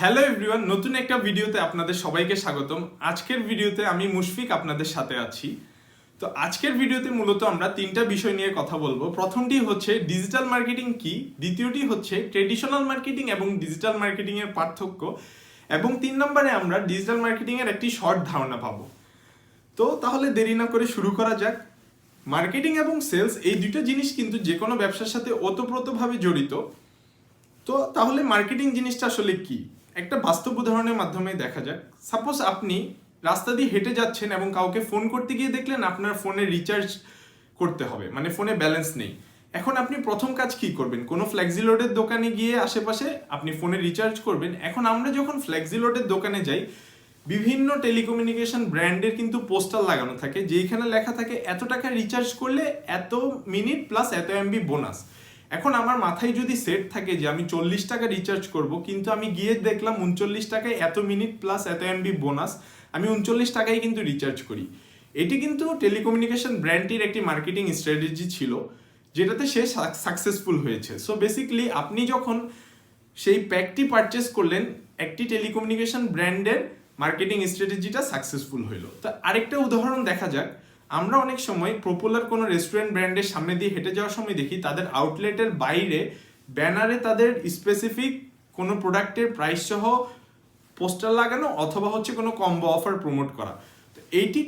Hello everyone, নতুন একটা ভিডিওতে আপনাদের সবাইকে স্বাগতম। আজকের ভিডিওতে আমি মুশফিক আপনাদের সাথে আছি। তো আজকের ভিডিওতে মূলত আমরা তিনটা বিষয় নিয়ে কথা বলবো। প্রথমটি হচ্ছে ডিজিটাল মার্কেটিং কি, দ্বিতীয়টি হচ্ছে ট্রেডিশনাল মার্কেটিং এবং ডিজিটাল মার্কেটিং এর পার্থক্য, এবং 3 নম্বরে আমরা ডিজিটাল মার্কেটিং এর একটি শর্ট ধারণা পাবো। তো তাহলে দেরি না করে শুরু করা যাক। মার্কেটিং এবং সেলস এই দুটো জিনিস কিন্তু যে কোনো ব্যবসার সাথে ওতপ্রোতভাবে জড়িত। তো তাহলে মার্কেটিং জিনিসটা আসলে কি, একটা বাস্তব উদাহরণের মাধ্যমে দেখা যাক। সাপোজ আপনি রাস্তা দিয়ে হেঁটে যাচ্ছেন এবং কাউকে ফোন করতে গিয়ে দেখলেন আপনার ফোনে রিচার্জ করতে হবে, মানে ফোনে ব্যালেন্স নেই। এখন আপনি প্রথম কাজ কি করবেন? কোনো ফ্লেক্সি লোডের দোকানে গিয়ে আশেপাশে আপনি ফোনে রিচার্জ করবেন। এখন আমরা যখন ফ্লেক্সি লোডের দোকানে যাই, বিভিন্ন টেলিকমিউনিকেশন ব্র্যান্ডের কিন্তু পোস্টার লাগানো থাকে, যেখানে লেখা থাকে এত টাকা রিচার্জ করলে এত মিনিট প্লাস এত এমবি বোনাস। এখন আমার মাথায় যদি সেট থাকে যে আমি 40 টাকা রিচার্জ করব, কিন্তু আমি গিয়ে দেখলাম 39 টাকায় এত মিনিট প্লাস এত এমবি বোনাস, আমি 39 টাকায় কিন্তু রিচার্জ করি। এটি কিন্তু টেলিকমিউনিকেশন ব্র্যান্ডটির একটি মার্কেটিং স্ট্র্যাটেজি ছিল, যেটাতে সে সাকসেসফুল হয়েছে। সো বেসিক্যালি আপনি যখন সেই প্যাকটি পারচেস করলেন, একটি টেলিকমিউনিকেশন ব্র্যান্ডের মার্কেটিং স্ট্র্যাটেজিটা সাকসেসফুল হইলো। তো আরেকটা উদাহরণ দেখা যাক। আমরা অনেক সময় পপুলার কোনো রেস্টুরেন্ট ব্র্যান্ডের সামনে দিয়ে হেঁটে যাওয়ার সময় দেখি তাদের আউটলেটের বাইরে ব্যানারে তাদের স্পেসিফিক কোনো প্রোডাক্টের প্রাইস সহ পোস্টার লাগানো, অথবা হচ্ছে কোনো কম্বো অফার প্রমোট করা। তো এইটি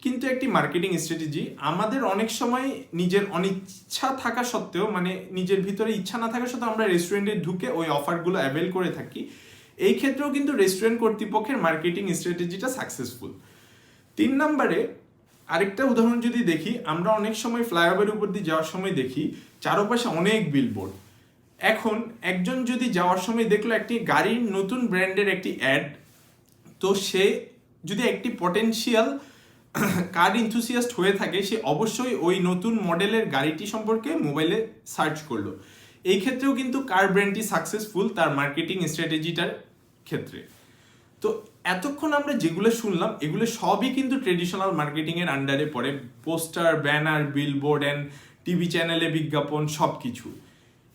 কিন্তু একটি মার্কেটিং স্ট্র্যাটেজি। আমাদের অনেক সময় নিজের অনিচ্ছা থাকা সত্ত্বেও, মানে নিজের ভিতরে ইচ্ছা না থাকা সত্ত্বেও আমরা রেস্টুরেন্টে ঢুকে ওই অফারগুলো অ্যাভেল করে থাকি। এই ক্ষেত্রেও কিন্তু রেস্টুরেন্ট কর্তৃপক্ষের মার্কেটিং স্ট্র্যাটেজিটা সাকসেসফুল। 3 নম্বরে আরেকটা উদাহরণ যদি দেখি, আমরা অনেক সময় ফ্লাইওভারের উপর দিয়ে যাওয়ার সময় দেখি চারপাশে অনেক বিলবোর্ড। এখন একজন যদি যাওয়ার সময় দেখলো একটি গাড়ির নতুন ব্র্যান্ডের একটি অ্যাড, তো সে যদি একটি পটেনশিয়াল কার ইনথুসিয়াস্ট হয়ে থাকে, সে অবশ্যই ওই নতুন মডেলের গাড়িটি সম্পর্কে মোবাইলে সার্চ করলো। এই ক্ষেত্রেও কিন্তু কার ব্র্যান্ডটি সাকসেসফুল তার মার্কেটিং স্ট্র্যাটেজিটার ক্ষেত্রে। তো এতক্ষণ আমরা যেগুলো শুনলাম এগুলো সবই কিন্তু ট্রেডিশনাল মার্কেটিং এর আন্ডারে পড়ে। Poster, banner, billboard and TV চ্যানেলে বিজ্ঞাপন সব কিছু।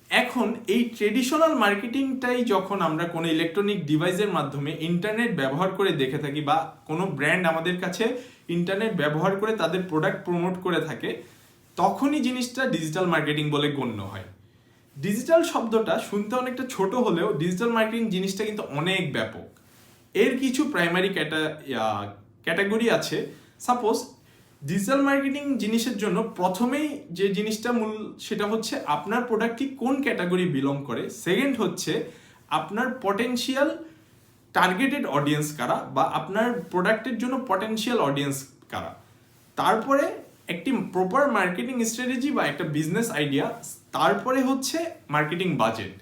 এখন এই ট্রেডিশনাল মার্কেটিংটাই যখন আমরা কোনো ইলেকট্রনিক ডিভাইসের মাধ্যমে ইন্টারনেট ব্যবহার করে দেখে থাকি, বা কোনো ব্র্যান্ড আমাদের কাছে ইন্টারনেট ব্যবহার করে তাদের প্রোডাক্ট প্রমোট করে থাকে, তখনই জিনিসটা ডিজিটাল মার্কেটিং বলে গণ্য হয়। ডিজিটাল শব্দটা শুনতে অনেকটা ছোট হলেও ডিজিটাল মার্কেটিং জিনিসটা কিন্তু অনেক ব্যাপক। এর কিছু প্রাইমারি ক্যাটাগরি আছে। সাপোজ ডিজিটাল মার্কেটিং জিনিসের জন্য প্রথমেই যে জিনিসটা মূল, সেটা হচ্ছে আপনার প্রোডাক্টটি কোন ক্যাটাগরি বিলং করে। সেকেন্ড হচ্ছে আপনার পটেনশিয়াল টার্গেটেড অডিয়েন্স কারা, বা আপনার প্রোডাক্টের জন্য পটেনশিয়াল অডিয়েন্স কারা। তারপরে একটি প্রপার মার্কেটিং স্ট্র্যাটেজি বা একটা বিজনেস আইডিয়া, তারপরে হচ্ছে মার্কেটিং বাজেট।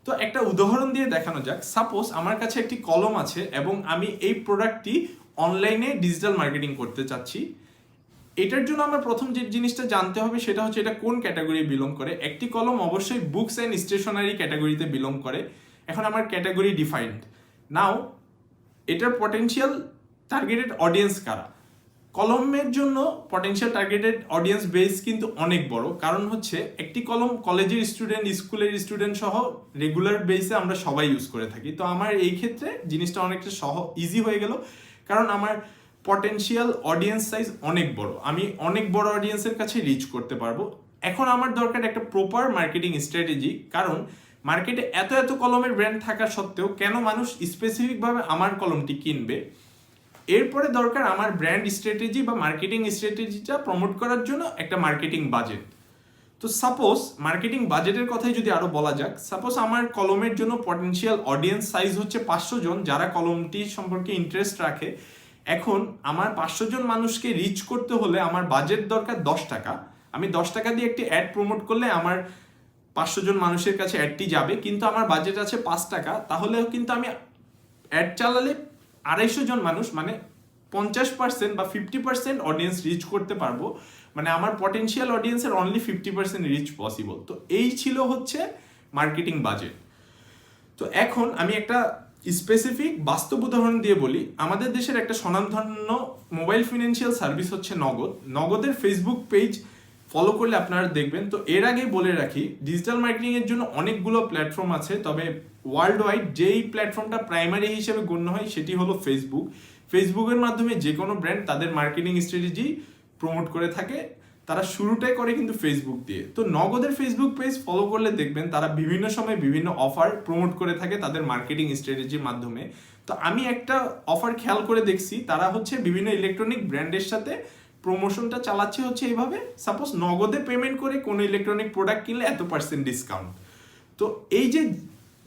তো একটা উদাহরণ দিয়ে দেখানো যাক। সাপোজ আমার কাছে একটি কলম আছে এবং আমি এই প্রোডাক্টটি অনলাইনে ডিজিটাল মার্কেটিং করতে চাচ্ছি। এটার জন্য আমার প্রথম যে জিনিসটা জানতে হবে সেটা হচ্ছে এটা কোন ক্যাটাগরি বিলং করে। একটি কলম অবশ্যই বুকস অ্যান্ড স্টেশনারি ক্যাটাগরিতে বিলং করে। এখন আমার ক্যাটাগরি ডিফাইন্ড। নাও এটার পটেনশিয়াল টার্গেটেড অডিয়েন্স কারা। কলমের জন্য পটেনশিয়াল টার্গেটেড অডিয়েন্স বেস কিন্তু অনেক বড়, কারণ হচ্ছে একটি কলম কলেজের স্টুডেন্ট, স্কুলের স্টুডেন্ট সহ রেগুলার বেসে আমরা সবাই ইউজ করে থাকি। তো আমার এই ক্ষেত্রে জিনিসটা অনেকটা ইজি হয়ে গেল, কারণ আমার পটেনশিয়াল অডিয়েন্স সাইজ অনেক বড়, আমি অনেক বড় অডিয়েন্সের কাছে রিচ করতে পারবো। এখন আমার দরকার একটা প্রপার মার্কেটিং স্ট্র্যাটেজি, কারণ মার্কেটে এত এত কলমের ব্র্যান্ড থাকা সত্ত্বেও কেন মানুষ স্পেসিফিকভাবে আমার কলমটি কিনবে। এরপরে দরকার আমার ব্র্যান্ড স্ট্র্যাটেজি বা মার্কেটিং স্ট্র্যাটেজিটা প্রমোট করার জন্য একটা মার্কেটিং বাজেট। তো সাপোজ মার্কেটিং বাজেটের কথাই যদি আরো বলা যাক, সাপোজ আমার কলমের জন্য পটেনশিয়াল অডিয়েন্স সাইজ হচ্ছে 500 জন যারা কলমটি সম্পর্কে ইন্টারেস্ট রাখে। এখন আমার 500 জন মানুষকে রিচ করতে হলে আমার বাজেট দরকার 10 টাকা। আমি 10 টাকা দিয়ে একটি অ্যাড প্রমোট করলে আমার 500 জন মানুষের কাছে অ্যাডটি যাবে, কিন্তু আমার বাজেট আছে 5 টাকা। তাহলেও কিন্তু আমি অ্যাড চালালে 250 জন মানুষ, মানে 50% বা 50% অডিয়েন্স রিচ করতে পারবো। মানে আমার পটেনশিয়াল অডিয়েন্সের অনলি 50% রিচ পসিবল। তো এই ছিল হচ্ছে মার্কেটিং বাজেট। তো এখন আমি একটা স্পেসিফিক বাস্তব উদাহরণ দিয়ে বলি। আমাদের দেশের একটা স্বনামধন্য মোবাইল ফিনান্সিয়াল সার্ভিস হচ্ছে নগদ। নগদের ফেসবুক পেজ ফলো করলে আপনারা দেখবেন। তো এর আগে বলে রাখি, ডিজিটাল মার্কেটিং এর জন্য অনেকগুলো প্ল্যাটফর্ম আছে, তবে ওয়ার্ল্ড ওয়াইড যেই প্ল্যাটফর্মটা প্রাইমারি হিসেবে গণ্য হয় সেটি হলো ফেসবুক। ফেসবুকের মাধ্যমে যে কোনো ব্র্যান্ড তাদের মার্কেটিং স্ট্র্যাটেজি প্রমোট করে থাকে, তারা শুরুটাই করে কিন্তু ফেসবুক দিয়ে। তো নগদের ফেসবুক পেজ ফলো করলে দেখবেন তারা বিভিন্ন সময় বিভিন্ন অফার প্রমোট করে থাকে তাদের মার্কেটিং স্ট্র্যাটেজির মাধ্যমে। তো আমি একটা অফার খেয়াল করে দেখছি, তারা হচ্ছে বিভিন্ন ইলেকট্রনিক ব্র্যান্ডের সাথে প্রমোশনটা চালাচ্ছে হচ্ছে এইভাবে, সাপোজ নগদে পেমেন্ট করে কোনো ইলেকট্রনিক প্রোডাক্ট কিনলে এত % ডিসকাউন্ট। তো এই যে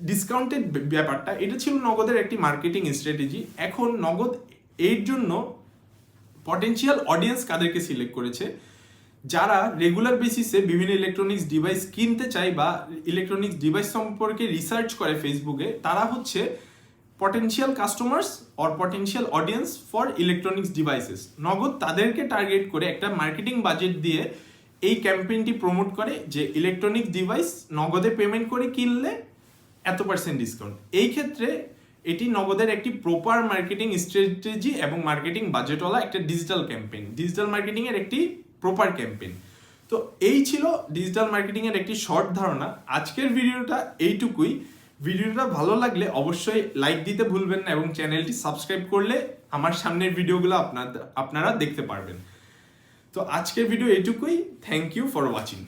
ডিসকাউন্টের ব্যাপারটা, এটা ছিল নগদের একটি মার্কেটিং স্ট্র্যাটেজি। এখন নগদ এর জন্য পটেনশিয়াল অডিয়েন্স কাদেরকে সিলেক্ট করেছে, যারা রেগুলার বেসিসে বিভিন্ন ইলেকট্রনিক্স ডিভাইস কিনতে চায় বা ইলেকট্রনিক্স ডিভাইস সম্পর্কে রিসার্চ করে ফেসবুকে, তারা হচ্ছে potential customers or potential audience for electronics devices. নগদ তাদেরকে টার্গেট করে একটা মার্কেটিং বাজেট দিয়ে এই ক্যাম্পেইনটি প্রমোট করে যে ইলেকট্রনিক ডিভাইস নগদে পেমেন্ট করে কিনলে এত % ডিসকাউন্ট। এই ক্ষেত্রে এটি নগদের একটি প্রপার মার্কেটিং স্ট্র্যাটেজি এবং মার্কেটিং বাজেটওয়ালা একটা ডিজিটাল ক্যাম্পেইন, ডিজিটাল মার্কেটিং এর একটি প্রপার ক্যাম্পেইন। তো এই ছিল ডিজিটাল মার্কেটিং এর একটি শর্ট ধারণা। আজকের ভিডিওটা এইটুকুই। ভিডিওটা ভালো লাগলে অবশ্যই লাইক দিতে ভুলবেন না এবং চ্যানেলটি সাবস্ক্রাইব করলে আমার সামনের ভিডিওগুলো আপনারা দেখতে পারবেন। তো আজকের ভিডিও এইটুকুই। Thank you for watching.